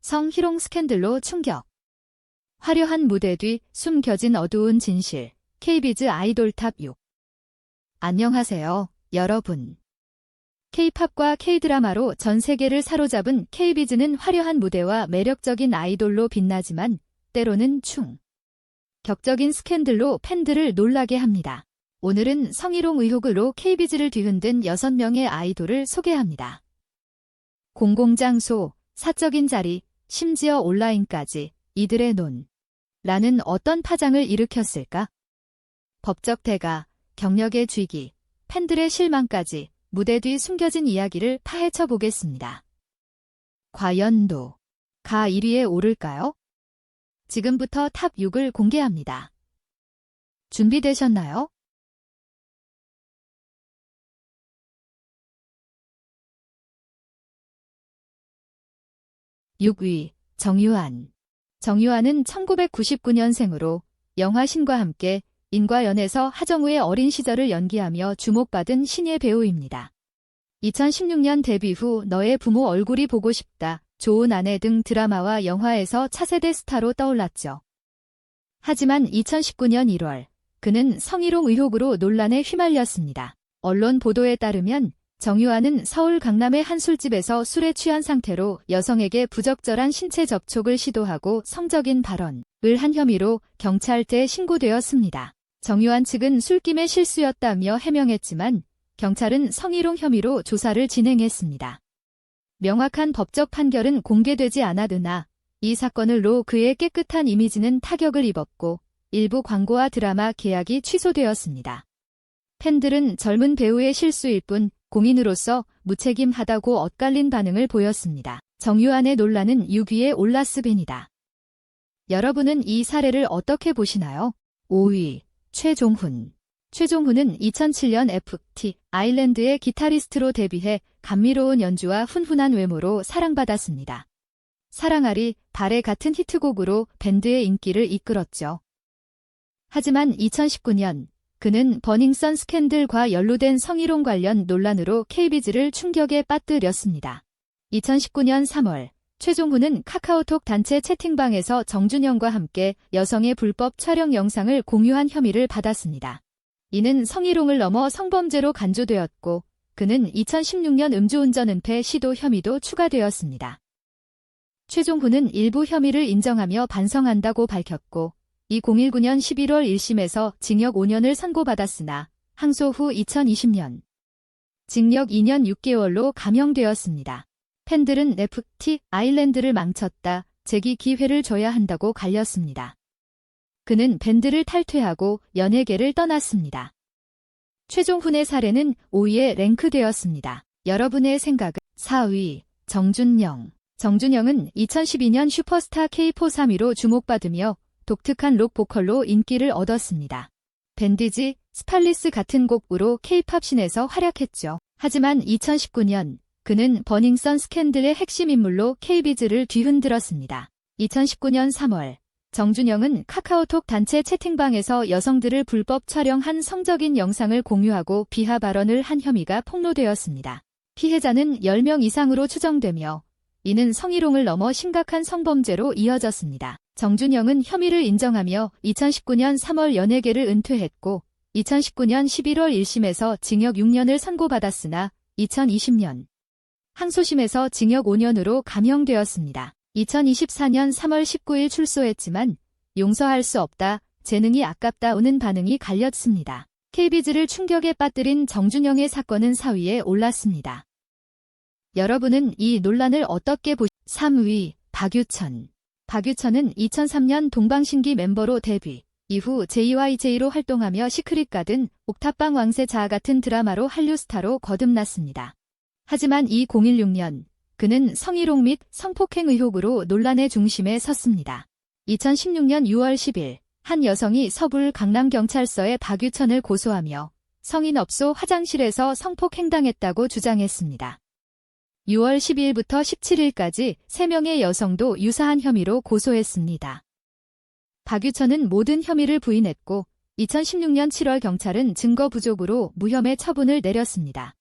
성희롱 스캔들로 충격. 화려한 무대 뒤 숨겨진 어두운 진실. K비즈 아이돌 탑 6. 안녕하세요, 여러분. K-팝과 K-드라마로 전 세계를 사로잡은 K비즈는 화려한 무대와 매력적인 아이돌로 빛나지만 때로는 격적인 스캔들로 팬들을 놀라게 합니다. 오늘은 성희롱 의혹으로 K비즈를 뒤흔든 6명의 아이돌을 소개합니다. 공공장소, 사적인 자리, 심지어 온라인까지 이들의 논란은 어떤 파장을 일으켰을까? 법적 대가, 경력의 쥐기, 팬들의 실망까지 무대 뒤 숨겨진 이야기를 파헤쳐 보겠습니다. 과연 가 1위에 오를까요? 지금부터 탑 6을 공개합니다. 준비되셨나요? 6위, 정유한. 정유한은 1999년생으로 영화 신과 함께 인과연에서 하정우의 어린 시절을 연기하며 주목받은 신예 배우입니다. 2016년 데뷔 후 너의 부모 얼굴이 보고 싶다, 좋은 아내 등 드라마와 영화에서 차세대 스타로 떠올랐죠. 하지만 2019년 1월 그는 성희롱 의혹으로 논란에 휘말렸습니다. 언론 보도에 따르면 정유한은 서울 강남의 한 술집에서 술에 취한 상태로 여성에게 부적절한 신체 접촉을 시도하고 성적인 발언을 한 혐의로 경찰대에 신고되었습니다. 정유한 측은 술김의 실수였다며 해명했지만 경찰은 성희롱 혐의로 조사를 진행했습니다. 명확한 법적 판결은 공개되지 않았으나 이 사건으로 그의 깨끗한 이미지는 타격을 입었고 일부 광고와 드라마 계약이 취소되었습니다. 팬들은 젊은 배우의 실수일 뿐 공인으로서 무책임하다고 엇갈린 반응을 보였습니다. 정유한의 논란은 6위에 올랐습니다. 여러분은 이 사례를 어떻게 보시나요? 5위, 최종훈. 최종훈은 2007년 FT 아일랜드의 기타리스트로 데뷔해 감미로운 연주와 훈훈한 외모로 사랑받았습니다. 사랑아리, 달에 같은 히트곡으로 밴드의 인기를 이끌었죠. 하지만 2019년 그는 버닝썬 스캔들과 연루된 성희롱 관련 논란으로 K비즈를 충격에 빠뜨렸습니다. 2019년 3월 최종훈은 카카오톡 단체 채팅방에서 정준영과 함께 여성의 불법 촬영 영상을 공유한 혐의를 받았습니다. 이는 성희롱을 넘어 성범죄로 간주되었고 그는 2016년 음주운전 은폐 시도 혐의도 추가되었습니다. 최종훈은 일부 혐의를 인정하며 반성한다고 밝혔고 2019년 11월 1심에서 징역 5년을 선고받았으나 항소 후 2020년 징역 2년 6개월로 감형되었습니다. 팬들은 FT 아일랜드를 망쳤다, 재기 기회를 줘야 한다고 갈렸습니다. 그는 밴드를 탈퇴하고 연예계를 떠났습니다. 최종훈의 사례는 5위에 랭크되었습니다. 여러분의 생각은? 4위, 정준영. 정준영은 2012년 슈퍼스타 K4 3위로 주목받으며 독특한 록 보컬로 인기를 얻었습니다. 밴디지, 스팔리스 같은 곡으로 K-팝씬에서 활약했죠. 하지만 2019년 그는 버닝썬 스캔들의 핵심 인물로 K비즈를 뒤흔들었습니다. 2019년 3월 정준영은 카카오톡 단체 채팅방에서 여성들을 불법 촬영한 성적인 영상을 공유하고 비하 발언을 한 혐의가 폭로되었습니다. 피해자는 10명 이상으로 추정되며 이는 성희롱을 넘어 심각한 성범죄로 이어졌습니다. 정준영은 혐의를 인정하며 2019년 3월 연예계를 은퇴했고 2019년 11월 1심에서 징역 6년을 선고받았으나 2020년 항소심에서 징역 5년으로 감형되었습니다. 2024년 3월 19일 출소했지만 용서할 수 없다, 재능이 아깝다는 반응이 갈렸습니다. K비즈를 충격에 빠뜨린 정준영의 사건은 4위에 올랐습니다. 여러분은 이 논란을 어떻게 보시나요? 3위, 박유천. 박유천은 2003년 동방신기 멤버로 데뷔, 이후 JYJ로 활동하며 시크릿 가든, 옥탑방 왕세 자아 같은 드라마로 한류 스타로 거듭났습니다. 하지만 2016년 그는 성희롱 및 성폭행 의혹으로 논란의 중심에 섰습니다. 2016년 6월 10일 한 여성이 서울 강남경찰서에 박유천을 고소하며 성인업소 화장실에서 성폭행당했다고 주장했습니다. 6월 12일부터 17일까지 3명의 여성도 유사한 혐의로 고소했습니다. 박유천은 모든 혐의를 부인했고 2016년 7월 경찰은 증거 부족으로 무혐의 처분을 내렸습니다.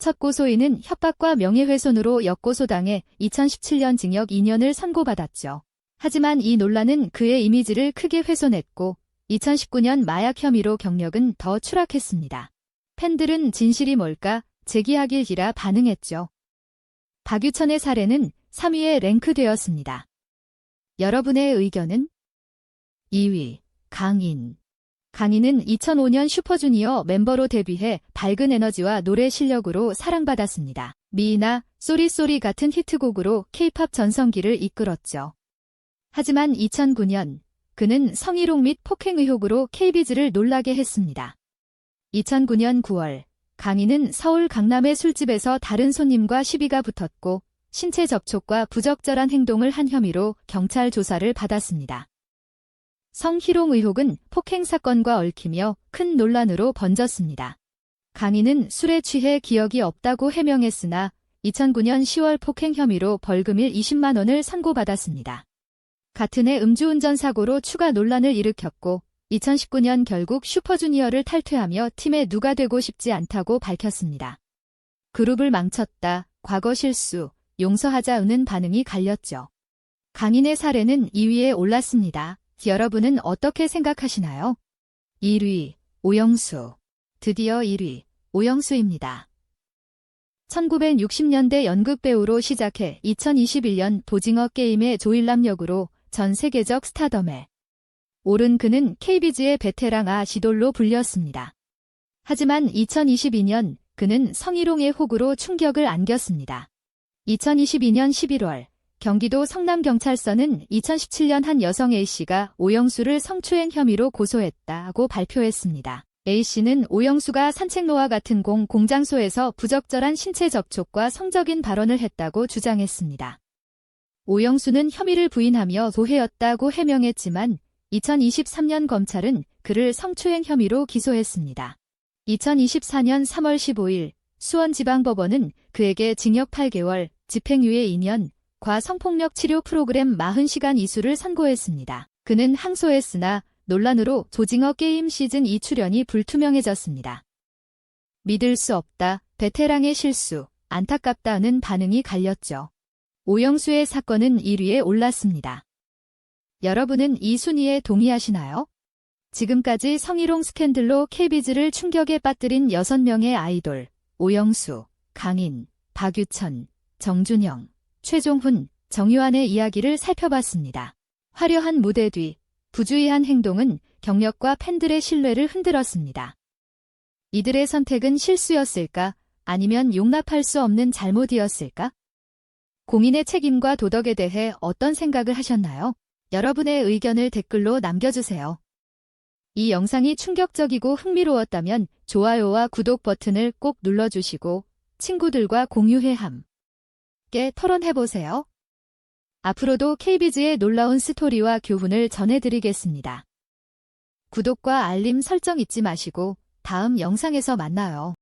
첫 고소인은 협박과 명예훼손으로 역고소당해 2017년 징역 2년을 선고받았죠. 하지만 이 논란은 그의 이미지를 크게 훼손했고 2019년 마약 혐의로 경력은 더 추락했습니다. 팬들은 진실이 뭘까 제기하길기라 반응했죠. 박유천의 사례는 3위에 랭크되었습니다. 여러분의 의견은? 2위, 강인. 강인은 2005년 슈퍼주니어 멤버로 데뷔해 밝은 에너지와 노래 실력으로 사랑받았습니다. 미이나 쏘리쏘리 같은 히트곡으로 K-팝 전성기를 이끌었죠. 하지만 2009년 그는 성희롱 및 폭행 의혹으로 KBZ를 놀라게 했습니다. 2009년 9월 강인은 서울 강남의 술집에서 다른 손님과 시비가 붙었고 신체 접촉과 부적절한 행동을 한 혐의로 경찰 조사를 받았습니다. 성희롱 의혹은 폭행 사건과 얽히며 큰 논란으로 번졌습니다. 강인은 술에 취해 기억이 없다고 해명했으나 2009년 10월 폭행 혐의로 벌금 20만 원을 선고받았습니다. 같은 해 음주운전 사고로 추가 논란을 일으켰고 2019년 결국 슈퍼주니어를 탈퇴하며 팀에 누가 되고 싶지 않다고 밝혔습니다. 그룹을 망쳤다, 과거 실수, 용서하자는 반응이 갈렸죠. 강인의 사례는 2위에 올랐습니다. 여러분은 어떻게 생각하시나요? 1위, 오영수. 드디어 1위, 오영수입니다. 1960년대 연극배우로 시작해 2021년 도징어 게임의 조일남 역으로 전 세계적 스타덤에 오른 그는 KBZ의 베테랑 아시돌로 불렸습니다. 하지만 2022년 그는 성희롱의 혹으로 충격을 안겼습니다. 2022년 11월 경기도 성남경찰서는 2017년 한 여성 A씨가 오영수를 성추행 혐의로 고소했다고 발표했습니다. A씨는 오영수가 산책로와 같은 공장소에서 부적절한 신체 접촉과 성적인 발언을 했다고 주장했습니다. 오영수는 혐의를 부인하며 도해였다고 해명했지만 2023년 검찰은 그를 성추행 혐의로 기소했습니다. 2024년 3월 15일 수원지방법원은 그에게 징역 8개월, 집행유예 2년, 과성폭력 치료 프로그램 40시간 이수를 선고했습니다. 그는 항소했으나 논란으로 조징어 게임 시즌2 출연이 불투명해졌습니다. 믿을 수 없다, 베테랑의 실수, 안타깝다는 반응이 갈렸죠. 오영수의 사건은 1위에 올랐습니다. 여러분은 이 순위에 동의하시나요? 지금까지 성희롱 스캔들로 KBZ를 충격에 빠뜨린 6명의 아이돌, 오영수, 강인, 박유천, 정준영, 최종훈, 정유한의 이야기를 살펴봤습니다. 화려한 무대 뒤, 부주의한 행동은 경력과 팬들의 신뢰를 흔들었습니다. 이들의 선택은 실수였을까? 아니면 용납할 수 없는 잘못이었을까? 공인의 책임과 도덕에 대해 어떤 생각을 하셨나요? 여러분의 의견을 댓글로 남겨주세요. 이 영상이 충격적이고 흥미로웠다면 좋아요와 구독 버튼을 꼭 눌러주시고 친구들과 공유해 함께 토론해보세요. 앞으로도 KBZ의 놀라운 스토리와 교훈을 전해드리겠습니다. 구독과 알림 설정 잊지 마시고 다음 영상에서 만나요.